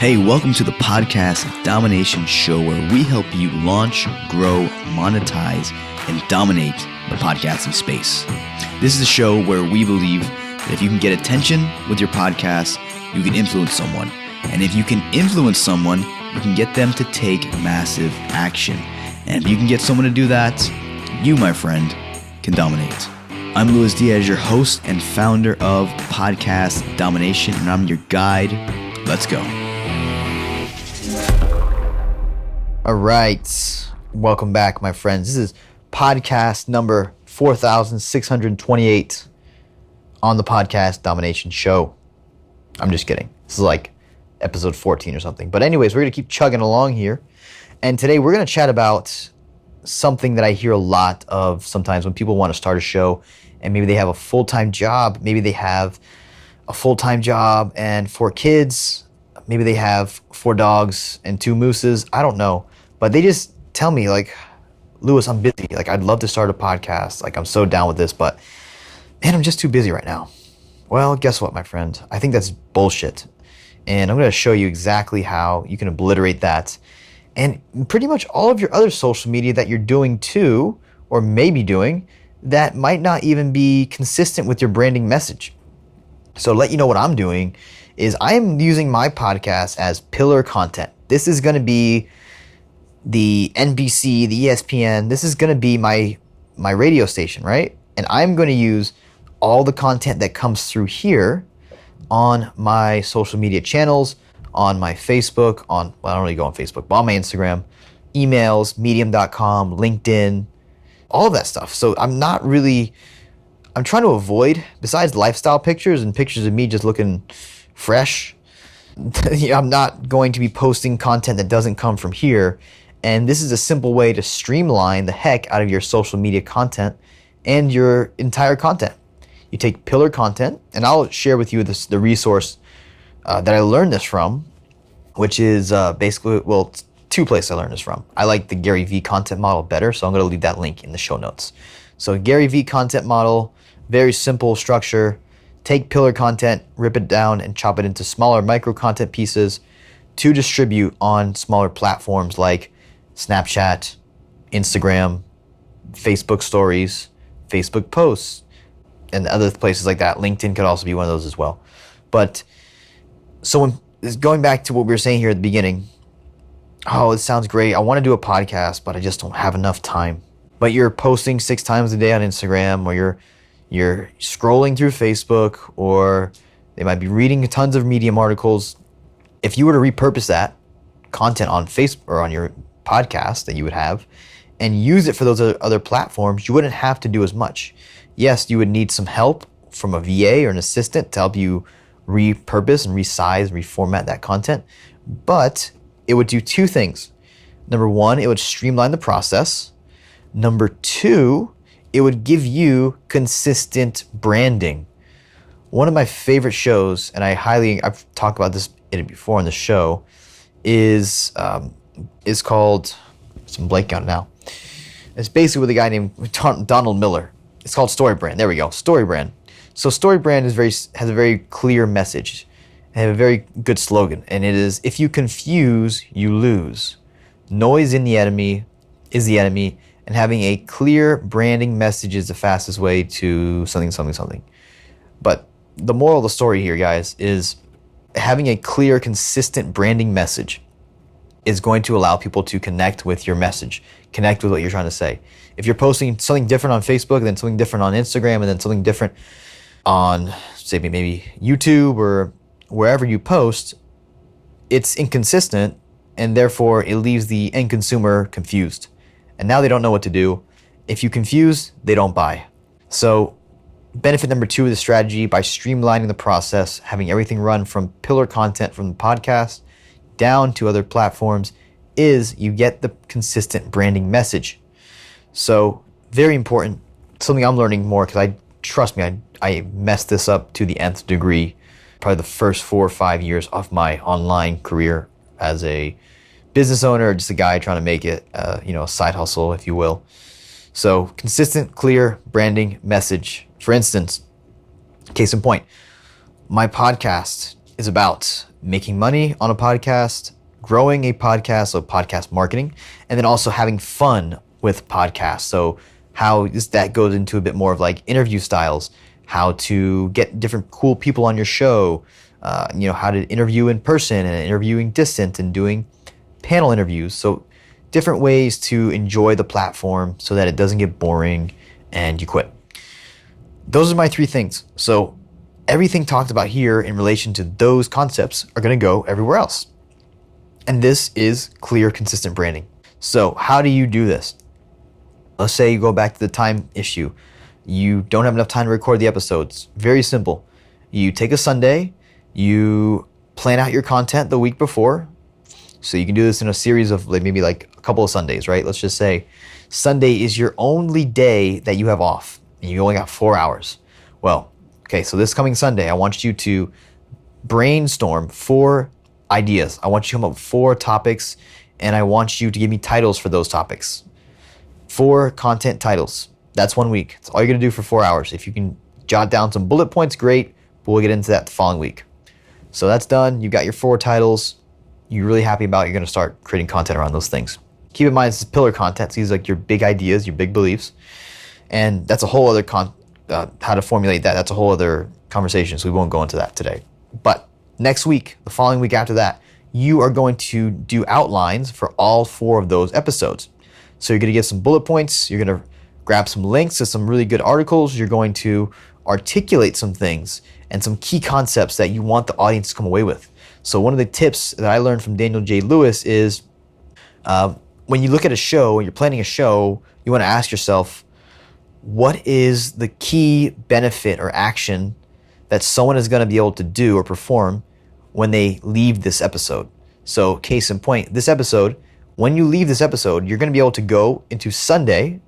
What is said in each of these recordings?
Hey, welcome to the Podcast Domination Show, where we help you launch, grow, monetize, and dominate the podcasting space. This is a show where we believe that if you can get attention with your podcast, you can influence someone. And if you can influence someone, you can get them to take massive action. And if you can get someone to do that, you, my friend, can dominate. I'm Luis Diaz, your host and founder of Podcast Domination, and I'm your guide. Let's go. All right. Welcome back, my friends. This is podcast number 4,628 on the Podcast Domination Show. I'm just kidding. This is like episode 14 or something. But anyways, we're going to keep chugging along here. And today we're going to chat about something that I hear a lot of sometimes when people want to start a show and maybe they have a full-time job. Maybe they have a full-time job and 4 kids. Maybe they have 4 dogs and 2 mooses. I don't know. But they just tell me, like, Luis, I'm busy. Like, I'd love to start a podcast. Like, I'm so down with this, but man, I'm just too busy right now. Well, guess what, my friend? I think that's bullshit. And I'm going to show you exactly how you can obliterate that. And pretty much all of your other social media that you're doing too, or maybe doing, that might not even be consistent with your branding message. So to let you know what I'm doing is I am using my podcast as pillar content. This is going to be the NBC, the ESPN. This is going to be my radio station, right? And I'm going to use all the content that comes through here on my social media channels, on my Facebook, I don't really go on Facebook, but on my Instagram, emails, medium.com, LinkedIn, all of that stuff. So I'm trying to avoid, besides lifestyle pictures and pictures of me just looking fresh, I'm not going to be posting content that doesn't come from here. And this is a simple way to streamline the heck out of your social media content and your entire content. You take pillar content, and I'll share with you the resource that I learned this from, which is basically, well, 2 places I learned this from. I like the Gary V content model better, so I'm going to leave that link in the show notes. So Gary V content model, very simple structure. Take pillar content, rip it down, and chop it into smaller micro content pieces to distribute on smaller platforms like Snapchat, Instagram, Facebook stories, Facebook posts, and other places like that. LinkedIn could also be one of those as well. But so when going back to what we were saying here at the beginning, oh, it sounds great. I want to do a podcast, but I just don't have enough time. But you're posting 6 times a day on Instagram, or you're scrolling through Facebook, or they might be reading tons of Medium articles. If you were to repurpose that content on Facebook or on your podcast that you would have and use it for those other platforms, you wouldn't have to do as much. Yes, you would need some help from a VA or an assistant to help you repurpose and resize, reformat that content, but it would do 2 things. Number 1, it would streamline the process. Number 2, it would give you consistent branding. One of my favorite shows, and I've talked about this before on the show, is called, I'm blanking on now. It's basically with a guy named Donald Miller. It's called StoryBrand. There we go, StoryBrand. So StoryBrand has a very clear message and a very good slogan, and it is, if you confuse, you lose. Noise is the enemy, and having a clear branding message is the fastest way to something. But the moral of the story here, guys, is having a clear, consistent branding message is going to allow people to connect with your message, connect with what you're trying to say. If you're posting something different on Facebook, then something different on Instagram, and then something different on, say, maybe YouTube or wherever you post, it's inconsistent, and therefore it leaves the end consumer confused. And now they don't know what to do. If you confuse, they don't buy. So benefit number 2 of the strategy, by streamlining the process, having everything run from pillar content from the podcast down to other platforms, is you get the consistent branding message. So very important, something I'm learning more, because trust me, I messed this up to the nth degree, probably the first 4 or 5 years of my online career as a business owner, or just a guy trying to make it, a side hustle, if you will. So consistent, clear branding message. For instance, case in point, my podcast is about making money on a podcast, growing a podcast, so podcast marketing, and then also having fun with podcasts. So how that goes into a bit more of like interview styles, how to get different cool people on your show, how to interview in person and interviewing distant and doing panel interviews. So different ways to enjoy the platform so that it doesn't get boring and you quit. Those are my 3 things. So everything talked about here in relation to those concepts are going to go everywhere else. And this is clear, consistent branding. So how do you do this? Let's say you go back to the time issue. You don't have enough time to record the episodes. Very simple. You take a Sunday, you plan out your content the week before. So you can do this in a series of maybe like a couple of Sundays, right? Let's just say Sunday is your only day that you have off and you only got 4 hours. Well, okay, so this coming Sunday, I want you to brainstorm 4 ideas. I want you to come up with 4 topics and I want you to give me titles for those topics. 4 content titles. That's 1 week. That's all you're going to do for 4 hours. If you can jot down some bullet points, great, but we'll get into that the following week. So that's done. You've got your 4 titles. You're really happy about it. You're going to start creating content around those things. Keep in mind, this is pillar content. So these are like your big ideas, your big beliefs. And that's a whole other how to formulate that. That's a whole other conversation. So we won't go into that today. But next week, the following week after that, you are going to do outlines for all 4 of those episodes. So you're going to get some bullet points. You're going to grab some links to some really good articles. You're going to articulate some things and some key concepts that you want the audience to come away with. So one of the tips that I learned from Daniel J. Lewis is when you look at a show, when you're planning a show, you want to ask yourself, what is the key benefit or action that someone is going to be able to do or perform when they leave this episode? So case in point, this episode, when you leave this episode, you're going to be able to go into Sunday,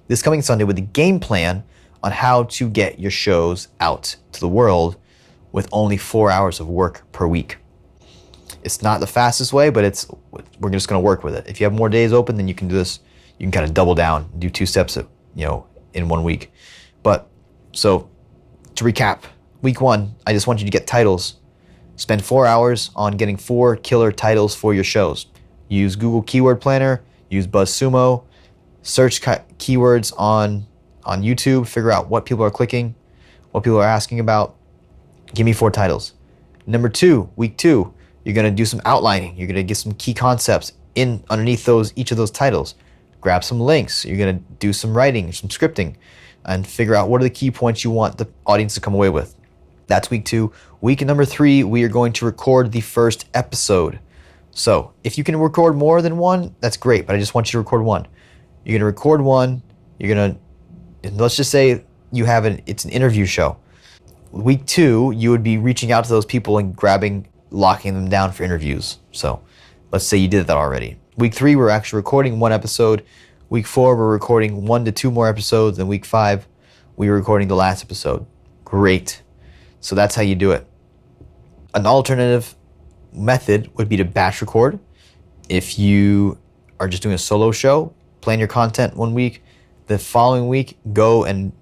this coming Sunday, with a game plan on how to get your shows out to the world with only 4 hours of work per week. It's not the fastest way, but we're just going to work with it. If you have more days open, then you can do this. You can kind of double down, do 2 steps, in 1 week. But so to recap, week 1, I just want you to get titles. Spend 4 hours on getting 4 killer titles for your shows. Use Google Keyword Planner, use BuzzSumo, search keywords on YouTube, figure out what people are clicking, what people are asking about. Give me 4 titles. Number 2, week 2, you're going to do some outlining. You're going to get some key concepts underneath each of those titles. Grab some links. You're going to do some writing, some scripting, and figure out what are the key points you want the audience to come away with. That's week 2. Week number 3, we are going to record the first episode. So if you can record more than 1, that's great, but I just want you to record 1. You're going to record 1. Let's just say it's an interview show. Week 2, you would be reaching out to those people and locking them down for interviews. So let's say you did that already. Week 3, we're actually recording 1 episode. Week 4, we're recording 1 to 2 more episodes. And week 5, we're recording the last episode. Great. So that's how you do it. An alternative method would be to batch record. If you are just doing a solo show, plan your content 1 week. The following week, go and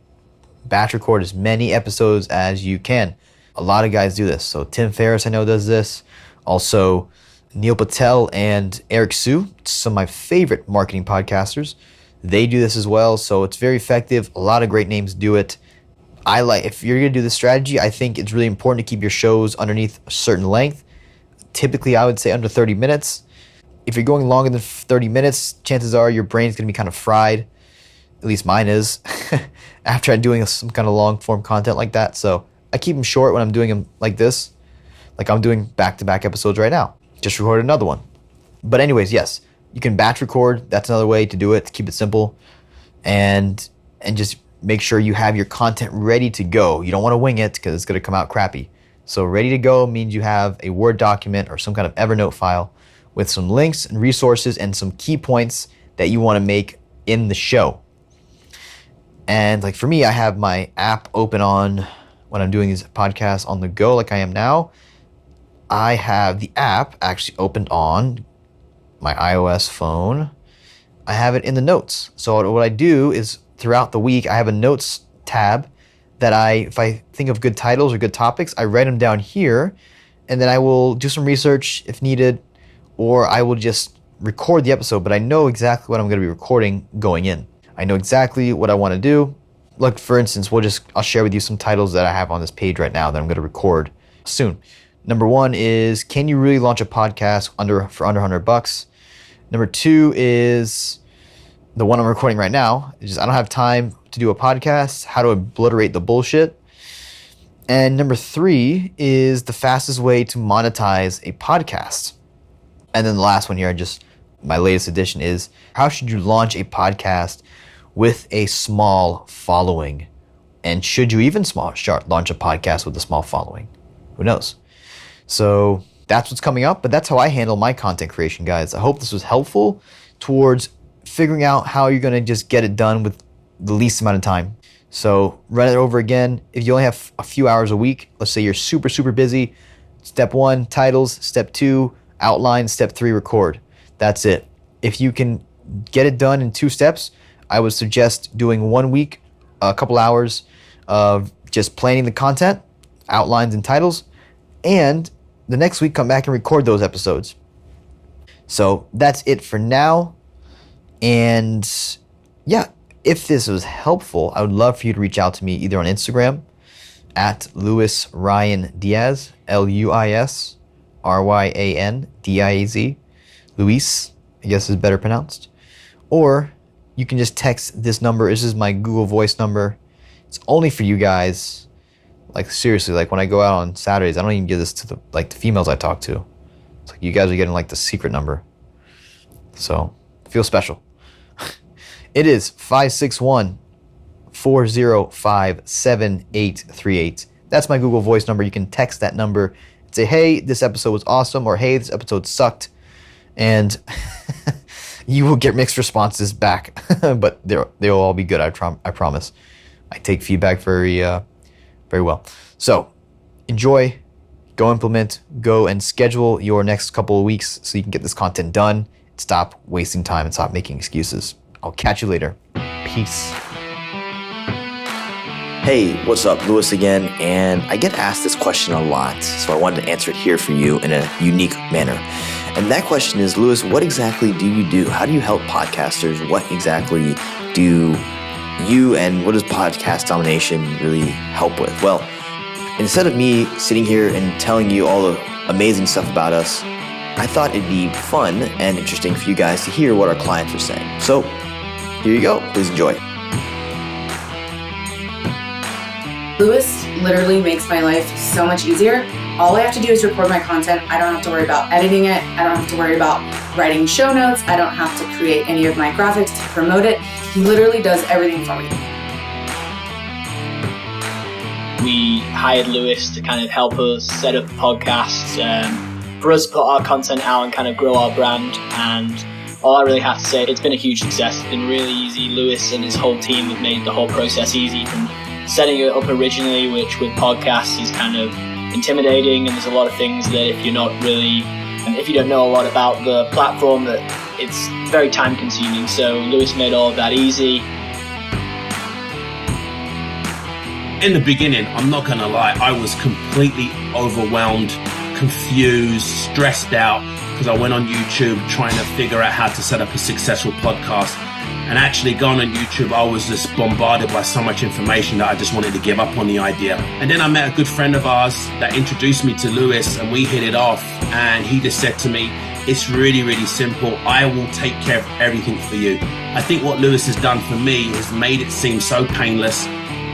batch record as many episodes as you can. A lot of guys do this. So Tim Ferris, I know, does this. Also, Neil Patel and Eric Sue, some of my favorite marketing podcasters, they do this as well. So it's very effective. A lot of great names do it. If you're going to do this strategy, I think it's really important to keep your shows underneath a certain length. Typically, I would say under 30 minutes. If you're going longer than 30 minutes, chances are your brain's going to be kind of fried. At least mine is after I'm doing some kind of long form content like that. So I keep them short when I'm doing them like this. Like I'm doing back-to-back episodes right now. Just recorded another one. But anyways, yes, you can batch record. That's another way to do it, to keep it simple. And just make sure you have your content ready to go. You don't want to wing it because it's going to come out crappy. So ready to go means you have a Word document or some kind of Evernote file with some links and resources and some key points that you want to make in the show. And like for me, I have my app open on when I'm doing these podcasts on the go like I am now. I have the app actually opened on my iOS phone. I have it in the notes. So what I do is throughout the week, I have a notes tab that if I think of good titles or good topics, I write them down here. and then I will do some research if needed, or I will just record the episode, but I know exactly what I'm going to be recording going in. I know exactly what I want to do. Like, for instance, I'll share with you some titles that I have on this page right now that I'm going to record soon. Number 1 is, can you really launch a podcast for under $100? Number 2 is the one I'm recording right now. It's just, I don't have time to do a podcast, how to obliterate the bullshit. And number 3 is the fastest way to monetize a podcast. And then the last one here, my latest edition is, how should you launch a podcast with a small following? And should you even launch a podcast with a small following? Who knows? So that's what's coming up, but that's how I handle my content creation, guys. I hope this was helpful towards figuring out how you're going to just get it done with the least amount of time. So run it over again. If you only have a few hours a week, let's say you're super, super busy. Step 1, titles. Step 2, outline. Step 3, record. That's it. If you can get it done in 2 steps, I would suggest doing 1 week, a couple hours of just planning the content, outlines and titles, and the next week come back and record those episodes. So that's it for now. And yeah, if this was helpful, I would love for you to reach out to me either on Instagram at Luis Ryan Diaz, Luis Ryan Diaz, Luis, I guess is better pronounced. Or you can just text this number. This is my Google Voice number. It's only for you guys. Like, seriously, like when I go out on Saturdays, I don't even give this to the females I talk to. It's like you guys are getting like the secret number. So feel special. It is 561-405-7838. That's my Google Voice number. You can text that number and say, hey, this episode was awesome, or hey, this episode sucked. And you will get mixed responses back. But they'll all be good, I promise. I take feedback very well. So enjoy, go implement, go and schedule your next couple of weeks so you can get this content done. Stop wasting time and stop making excuses. I'll catch you later. Peace. Hey, what's up? Lewis again. And I get asked this question a lot, so I wanted to answer it here for you in a unique manner. And that question is, Lewis, what exactly do you do? How do you help podcasters? What exactly do you and what does podcast domination really help with? Well, instead of me sitting here and telling you all the amazing stuff about us, I thought it'd be fun and interesting for you guys to hear what our clients are saying. So here you go. Please enjoy. Lewis literally makes my life so much easier. All I have to do is record my content. I don't have to worry about editing it. I don't have to worry about writing show notes. I don't have to create any of my graphics to promote it. He literally does everything for me. We hired Lewis to kind of help us set up podcasts, for us to put our content out and kind of grow our brand. And all I really have to say, it's been a huge success. It's been really easy. Lewis and his whole team have made the whole process easy, from setting it up originally, which with podcasts is kind of intimidating, and there's a lot of things that if you don't know a lot about the platform, that it's very time consuming. So Lewis made all of that easy. In the beginning, I'm not gonna lie, I was completely overwhelmed, confused, stressed out, because I went on YouTube trying to figure out how to set up a successful podcast. And actually going on YouTube, I was just bombarded by so much information that I just wanted to give up on the idea. And then I met a good friend of ours that introduced me to Lewis, and we hit it off. And he just said to me, it's really, really simple. I will take care of everything for you. I think what Lewis has done for me is made it seem so painless.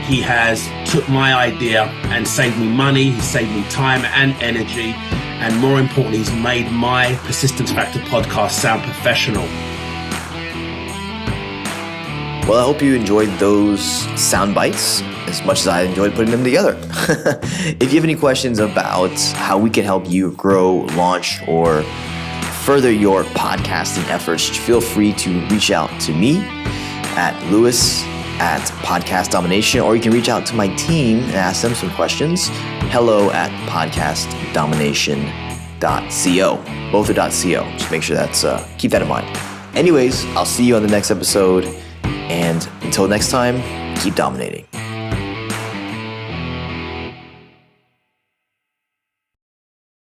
He has took my idea and saved me money. He saved me time and energy. And more importantly, he's made my Persistence Factor podcast sound professional. Well, I hope you enjoyed those sound bites as much as I enjoyed putting them together. If you have any questions about how we can help you grow, launch, or further your podcasting efforts, feel free to reach out to me at Lewis@Podcast Domination, or you can reach out to my team and ask them some questions. hello@podcastdomination.co. Both are .co. Just make sure keep that in mind. Anyways, I'll see you on the next episode. And until next time, keep dominating.